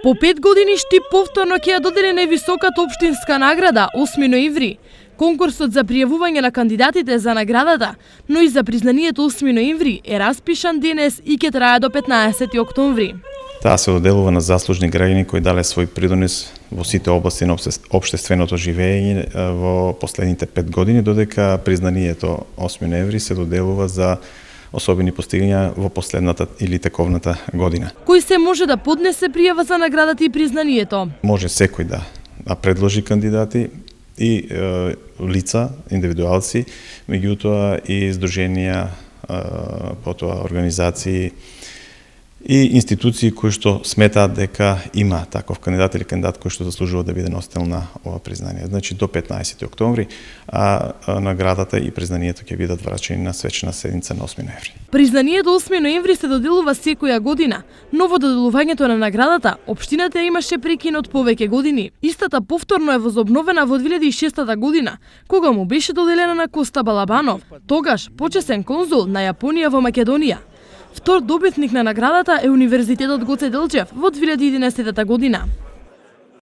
По 5 години Штип повторно ќе ја додели највисоката општинска награда 8 ноември. Конкурсот за пријавување на кандидатите за наградата, но и за признанието 8 ноември е распишан денес и ќе трае до 15 октомври. Таа се доделува на заслужни граѓани кои дале свој придонес во сите области на општественото живење во последните 5 години, додека признанието 8 ноември се доделува за особени постигнења во последната или тековната година. Кој се може да поднесе пријава за наградата и признанието? Може секој да предложи кандидати и лица, индивидуалци, меѓутоа и здруженија, потоа организации и институции кои што сметаат дека има таков кандидат или кандидат кој што заслужува да биде носител на ова признание. Значи до 15 октомври, а наградата и признанието ќе бидат врачени на свечена седница на 8 ноември. Признанието 8 ноември се доделува секоја година, но во доделувањето на наградата општината имаше прекин од повеќе години. Истата повторно е возобновена во 2006 година, кога му беше доделена на Коста Балабанов, тогаш почесен конзул на Јапонија во Македонија. Втор добитник на наградата е Универзитетот Гоце Делчев во 2011 година.